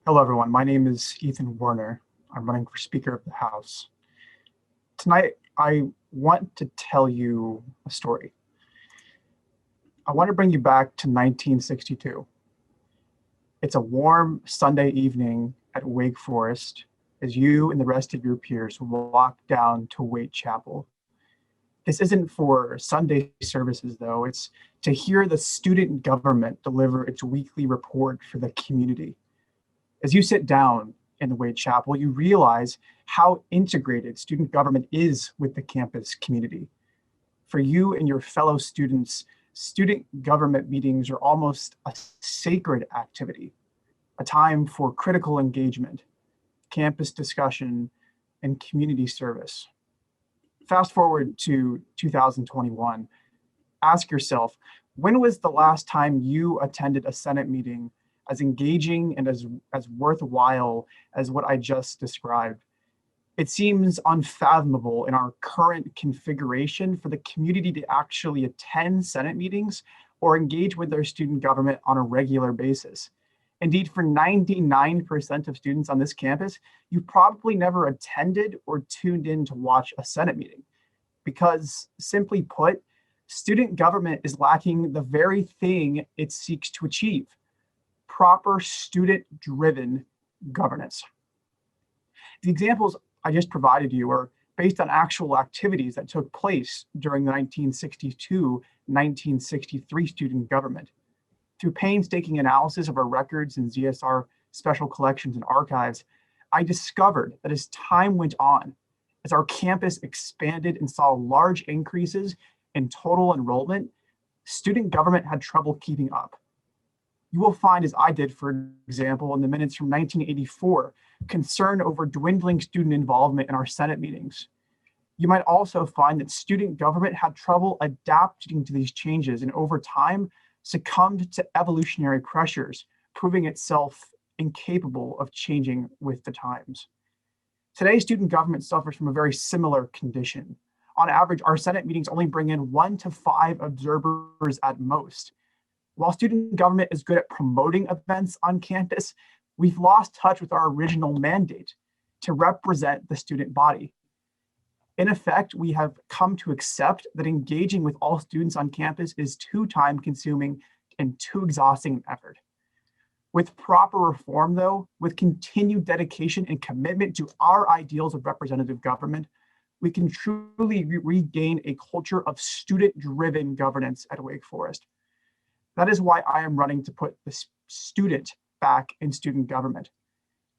Hello, everyone. My name is Ethan Werner. I'm running for Speaker of the House. Tonight, I want to tell you a story. I want to bring you back to 1962. It's a warm Sunday evening at Wake Forest as you and the rest of your peers walk down to Waite Chapel. This isn't for Sunday services, though. It's to hear the student government deliver its weekly report for the community. As you sit down in the Waite Chapel, you realize how integrated student government is with the campus community. For you and your fellow students, student government meetings are almost a sacred activity, a time for critical engagement, campus discussion, and community service. Fast forward to 2021. Ask yourself, when was the last time you attended a Senate meeting as engaging and as worthwhile as what I just described? It seems unfathomable in our current configuration for the community to actually attend Senate meetings or engage with their student government on a regular basis. Indeed, for 99% of students on this campus, you probably never attended or tuned in to watch a Senate meeting because, simply put, student government is lacking the very thing it seeks to achieve: proper student-driven governance. The examples I just provided you are based on actual activities that took place during the 1962-1963 student government. Through painstaking analysis of our records in ZSR special collections and archives, I discovered that as time went on, as our campus expanded and saw large increases in total enrollment, student government had trouble keeping up. You will find, as I did, for example, in the minutes from 1984, concern over dwindling student involvement in our Senate meetings. You might also find that student government had trouble adapting to these changes and over time succumbed to evolutionary pressures, proving itself incapable of changing with the times. Today, student government suffers from a very similar condition. On average, our Senate meetings only bring in 1 to 5 observers at most. While student government is good at promoting events on campus, we've lost touch with our original mandate to represent the student body. In effect, we have come to accept that engaging with all students on campus is too time-consuming and too exhausting an effort. With proper reform, though, with continued dedication and commitment to our ideals of representative government, we can truly regain a culture of student-driven governance at Wake Forest. That is why I am running to put the student back in student government.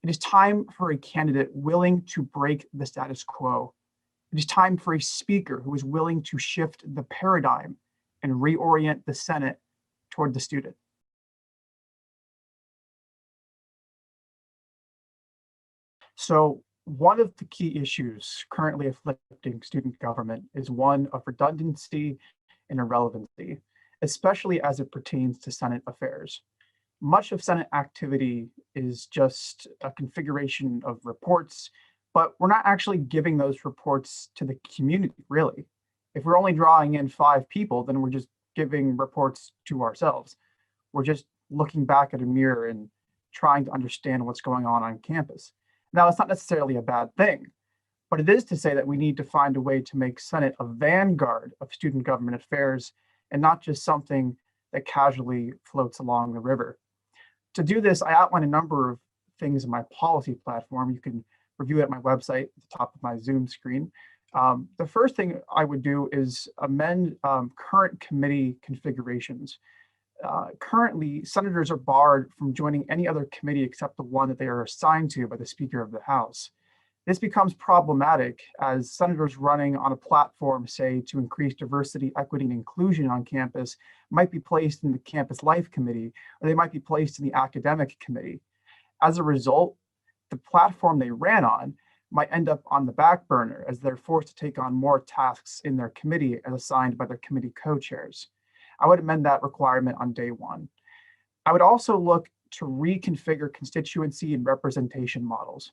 It is time for a candidate willing to break the status quo. It is time for a speaker who is willing to shift the paradigm and reorient the Senate toward the student. So one of the key issues currently afflicting student government is one of redundancy and irrelevancy, especially as it pertains to Senate affairs. Much of Senate activity is just a configuration of reports, but we're not actually giving those reports to the community, really. If we're only drawing in 5 people, then we're just giving reports to ourselves. We're just looking back at a mirror and trying to understand what's going on campus. Now, it's not necessarily a bad thing, but it is to say that we need to find a way to make Senate a vanguard of student government affairs and not just something that casually floats along the river. To do this, I outline a number of things in my policy platform. You can review it at my website at the top of my Zoom screen. The first thing I would do is amend current committee configurations. Currently, senators are barred from joining any other committee except the one that they are assigned to by the Speaker of the House. This becomes problematic as senators running on a platform, say, to increase diversity, equity, and inclusion on campus might be placed in the Campus Life Committee, or they might be placed in the Academic Committee. As a result, the platform they ran on might end up on the back burner as they're forced to take on more tasks in their committee as assigned by their committee co-chairs. I would amend that requirement on day one. I would also look to reconfigure constituency and representation models.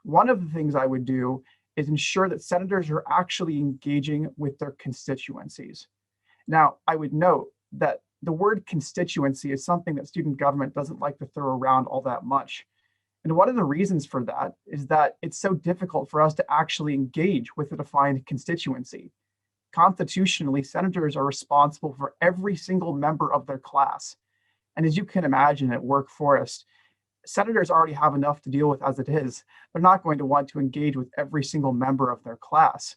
One of the things I would do is ensure that senators are actually engaging with their constituencies. Now, I would note that the word constituency is something that student government doesn't like to throw around all that much. And one of the reasons for that is that it's so difficult for us to actually engage with a defined constituency. Constitutionally, senators are responsible for every single member of their class. And as you can imagine at Work Forest, senators already have enough to deal with as it is. They're not going to want to engage with every single member of their class.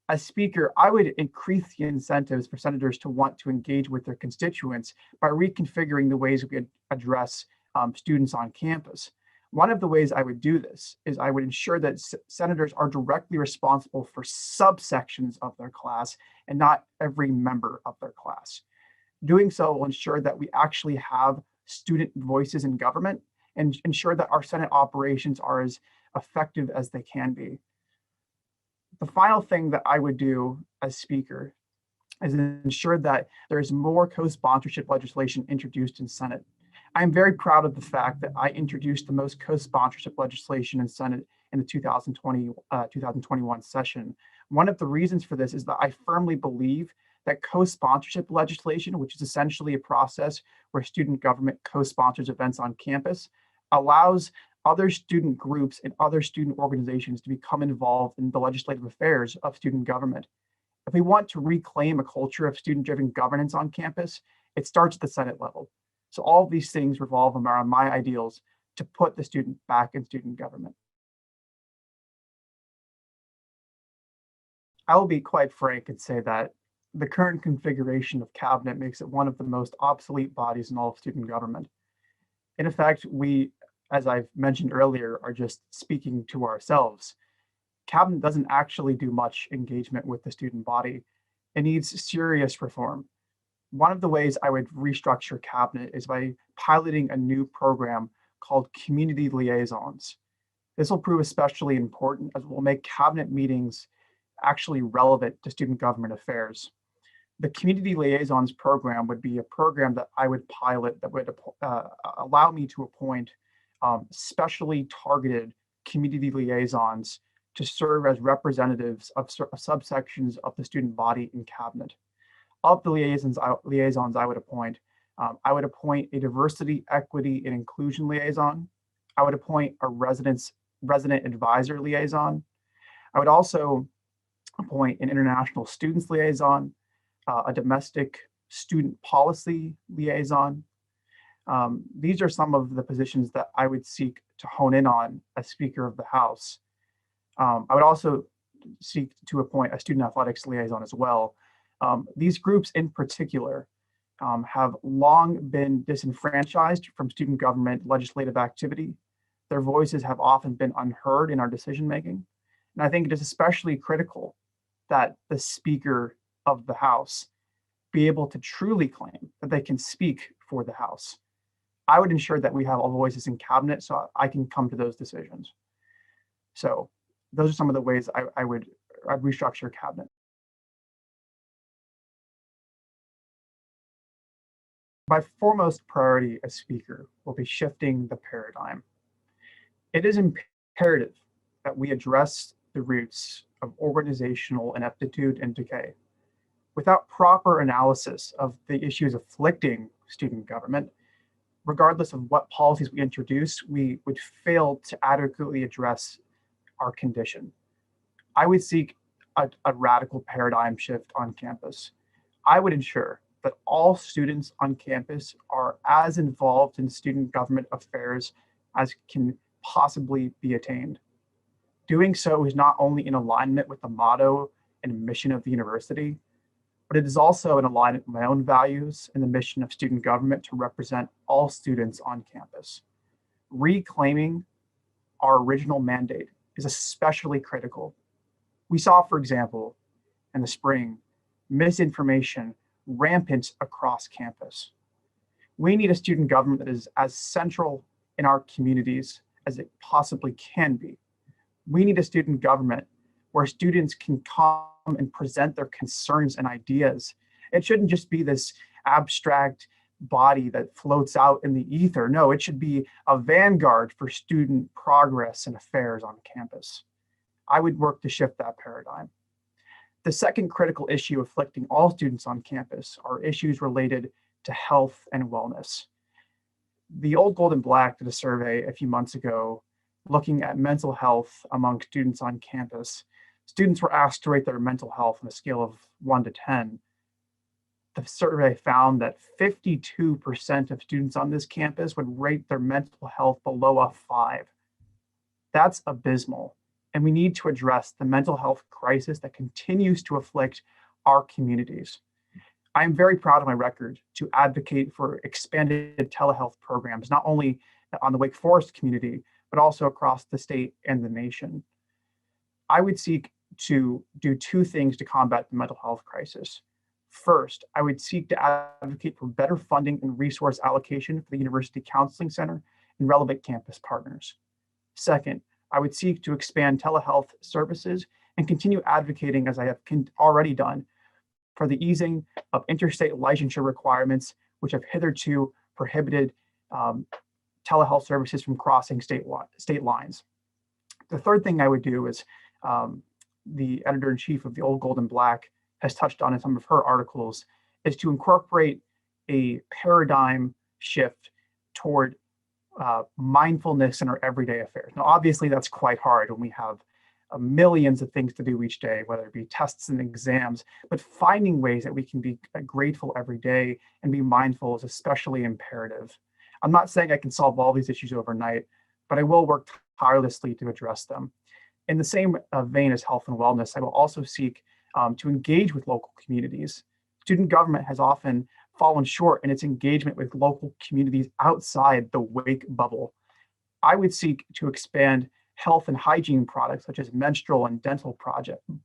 As Speaker, I would increase the incentives for senators to want to engage with their constituents by reconfiguring the ways we address students on campus. One of the ways I would do this is I would ensure that senators are directly responsible for subsections of their class and not every member of their class. Doing so will ensure that we actually have student voices in government and ensure that our Senate operations are as effective as they can be. The final thing that I would do as Speaker is ensure that there is more co-sponsorship legislation introduced in Senate. I am very proud of the fact that I introduced the most co-sponsorship legislation in Senate in the 2021 session. One of the reasons for this is that I firmly believe that co-sponsorship legislation, which is essentially a process where student government co-sponsors events on campus, allows other student groups and other student organizations to become involved in the legislative affairs of student government. If we want to reclaim a culture of student-driven governance on campus, it starts at the Senate level. So all of these things revolve around my ideals to put the student back in student government. I will be quite frank and say that the current configuration of cabinet makes it one of the most obsolete bodies in all of student government. In effect, we, as I've mentioned earlier, are just speaking to ourselves. Cabinet doesn't actually do much engagement with the student body. It needs serious reform. One of the ways I would restructure cabinet is by piloting a new program called community liaisons. This will prove especially important as it will make cabinet meetings actually relevant to student government affairs. The community liaisons program would be a program that I would pilot that would allow me to appoint specially targeted community liaisons to serve as representatives of subsections of the student body in cabinet. Of the liaisons I would appoint a diversity, equity, and inclusion liaison. I would appoint a resident advisor liaison. I would also appoint an international students liaison, a domestic student policy liaison. These are some of the positions that I would seek to hone in on as Speaker of the House. I would also seek to appoint a student athletics liaison as well. These groups in particular have long been disenfranchised from student government legislative activity. Their voices have often been unheard in our decision making. And I think it is especially critical that the Speaker of the House be able to truly claim that they can speak for the House. I would ensure that we have all voices in cabinet so I can come to those decisions. So those are some of the ways I'd restructure cabinet. My foremost priority as Speaker will be shifting the paradigm. It is imperative that we address the roots of organizational ineptitude and decay. Without proper analysis of the issues afflicting student government, regardless of what policies we introduce, we would fail to adequately address our condition. I would seek a radical paradigm shift on campus. I would ensure that all students on campus are as involved in student government affairs as can possibly be attained. Doing so is not only in alignment with the motto and mission of the university, but it is also in alignment with my own values and the mission of student government to represent all students on campus. Reclaiming our original mandate is especially critical. We saw, for example, in the spring, misinformation rampant across campus. We need a student government that is as central in our communities as it possibly can be. We need a student government where students can come and present their concerns and ideas. It shouldn't just be this abstract body that floats out in the ether. No, it should be a vanguard for student progress and affairs on campus. I would work to shift that paradigm. The second critical issue afflicting all students on campus are issues related to health and wellness. The Old Gold and Black did a survey a few months ago looking at mental health among students on campus. Students were asked to rate their mental health on a scale of 1 to 10. The survey found that 52% of students on this campus would rate their mental health below a 5. That's abysmal. And we need to address the mental health crisis that continues to afflict our communities. I am very proud of my record to advocate for expanded telehealth programs, not only on the Wake Forest community, but also across the state and the nation. I would seek to do two things to combat the mental health crisis. First, I would seek to advocate for better funding and resource allocation for the University Counseling Center and relevant campus partners. Second, I would seek to expand telehealth services and continue advocating, as I have already done, for the easing of interstate licensure requirements, which have hitherto prohibited telehealth services from crossing state lines. The third thing I would do is the editor-in-chief of the Old Gold and Black has touched on in some of her articles, is to incorporate a paradigm shift toward mindfulness in our everyday affairs. Now, obviously, that's quite hard when we have millions of things to do each day, whether it be tests and exams, but finding ways that we can be grateful every day and be mindful is especially imperative. I'm not saying I can solve all these issues overnight, but I will work tirelessly to address them. In the same vein as health and wellness, I will also seek to engage with local communities. Student government has often fallen short in its engagement with local communities outside the Wake bubble. I would seek to expand health and hygiene products such as menstrual and dental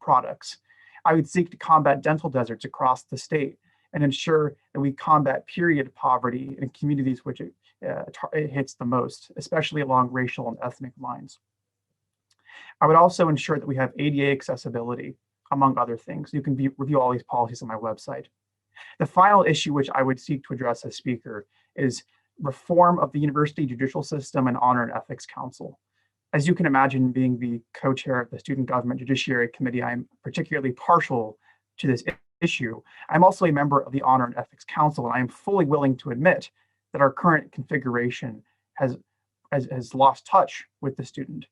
products. I would seek to combat dental deserts across the state and ensure that we combat period poverty in communities which it hits the most, especially along racial and ethnic lines. I would also ensure that we have ADA accessibility, among other things. You can review all these policies on my website. The final issue which I would seek to address as speaker is reform of the university judicial system and honor and ethics council. As you can imagine, being the co-chair of the Student Government Judiciary Committee, I'm particularly partial to this issue. I'm also a member of the Honor and Ethics Council, and I am fully willing to admit that our current configuration has lost touch with the student.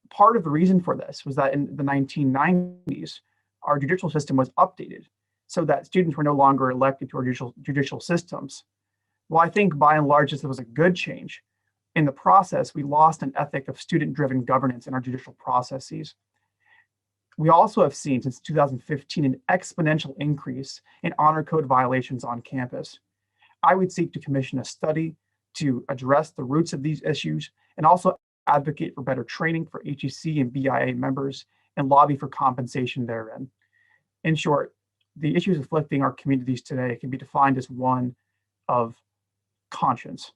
Part of the reason for this was that in the 1990s, our judicial system was updated so that students were no longer elected to our judicial systems. Well, I think by and large, this was a good change. In the process, we lost an ethic of student-driven governance in our judicial processes. We also have seen since 2015 an exponential increase in honor code violations on campus. I would seek to commission a study to address the roots of these issues and also advocate for better training for HEC and BIA members and lobby for compensation therein. In short, the issues afflicting our communities today can be defined as one of conscience.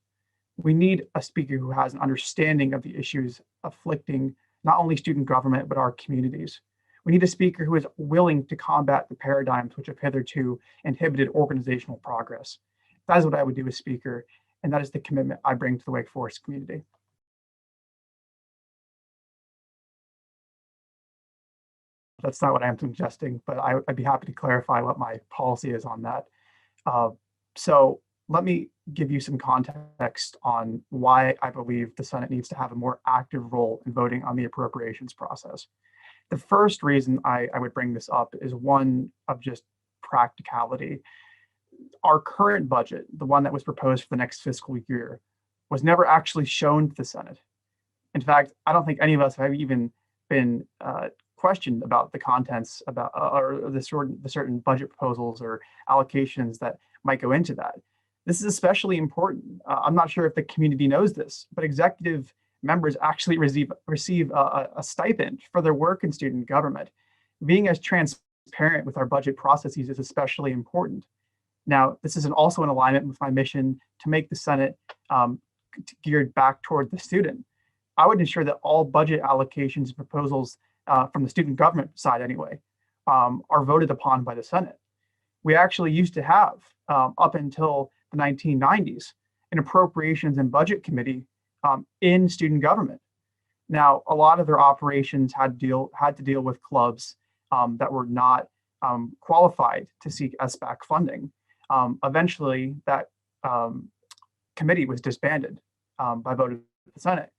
We need a speaker who has an understanding of the issues afflicting not only student government, but our communities. We need a speaker who is willing to combat the paradigms which have hitherto inhibited organizational progress. That is what I would do as speaker, and that is the commitment I bring to the Wake Forest community. That's not what I'm suggesting, but I'd be happy to clarify what my policy is on that. So let me give you some context on why I believe the Senate needs to have a more active role in voting on the appropriations process. The first reason I would bring this up is one of just practicality. Our current budget, the one that was proposed for the next fiscal year, was never actually shown to the Senate. In fact, I don't think any of us have even been questioned about the contents about or the certain budget proposals or allocations that might go into that. This is especially important. I'm not sure if the community knows this, but executive members actually receive a stipend for their work in student government. Being as transparent with our budget processes is especially important. Now, this is also in alignment with my mission to make the Senate geared back toward the student. I would ensure that all budget allocations and proposals from the student government side anyway, are voted upon by the Senate. We actually used to have, up until the 1990s, an appropriations and budget committee in student government. Now, a lot of their operations had to deal with clubs that were not qualified to seek SBAC funding. Eventually, that committee was disbanded by vote of the Senate.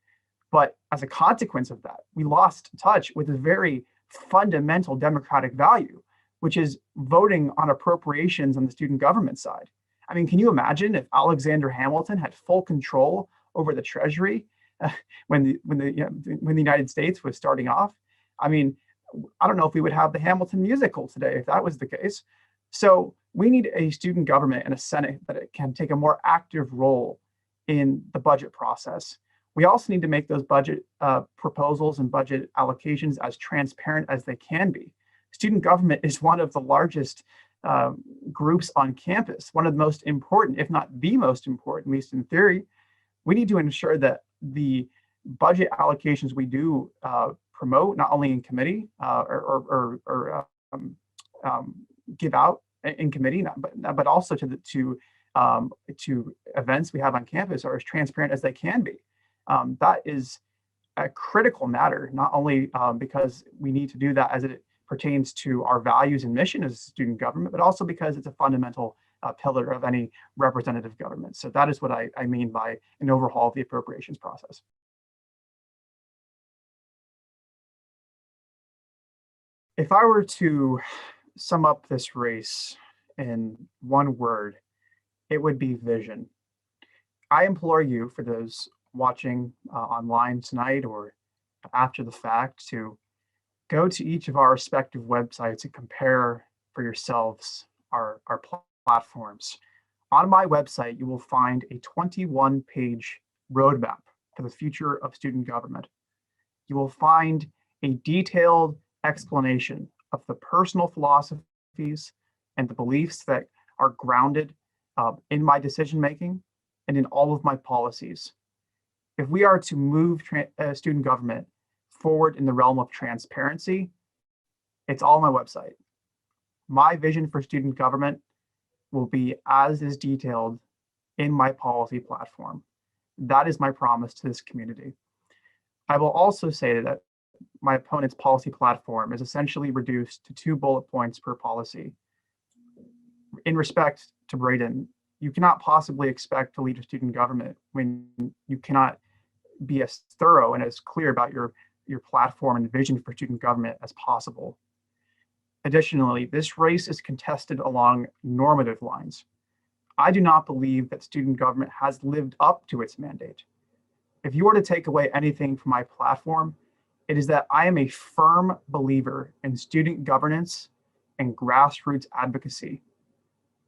But as a consequence of that, we lost touch with a very fundamental democratic value, which is voting on appropriations on the student government side. I mean, can you imagine if Alexander Hamilton had full control over the Treasury when the United States was starting off? I mean, I don't know if we would have the Hamilton musical today if that was the case. So we need a student government and a Senate that can take a more active role in the budget process. We also need to make those budget proposals and budget allocations as transparent as they can be. Student government is one of the largest groups on campus, one of the most important, if not the most important, at least in theory. We need to ensure that the budget allocations we do promote, not only in committee or give out in committee, but also to events we have on campus are as transparent as they can be. That is a critical matter, not only because we need to do that as it pertains to our values and mission as student government, but also because it's a fundamental pillar of any representative government. So that is what I mean by an overhaul of the appropriations process. If I were to sum up this race in one word, it would be vision. I implore you, for those watching online tonight or after the fact, to go to each of our respective websites and compare for yourselves our platforms. On my website, you will find a 21-page roadmap for the future of student government. You will find a detailed explanation of the personal philosophies and the beliefs that are grounded in my decision-making and in all of my policies. If we are to move student government forward in the realm of transparency, it's all on my website. My vision for student government will be as is detailed in my policy platform. That is my promise to this community. I will also say that my opponent's policy platform is essentially reduced to 2 bullet points per policy. In respect to Braden, you cannot possibly expect to lead a student government when you cannot be as thorough and as clear about your platform and vision for student government as possible. Additionally, this race is contested along normative lines. I do not believe that student government has lived up to its mandate. If you were to take away anything from my platform, it is that I am a firm believer in student governance and grassroots advocacy.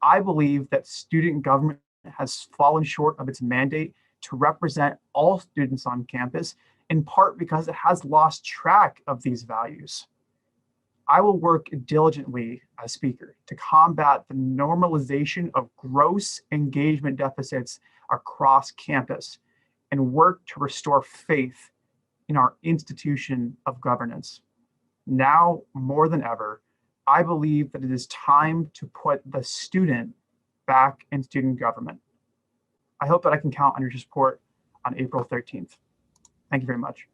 I believe that student government has fallen short of its mandate to represent all students on campus, in part because it has lost track of these values. I will work diligently as Speaker to combat the normalization of gross engagement deficits across campus and work to restore faith in our institution of governance. Now more than ever, I believe that it is time to put the student back in student government. I hope that I can count on your support on April 13th. Thank you very much.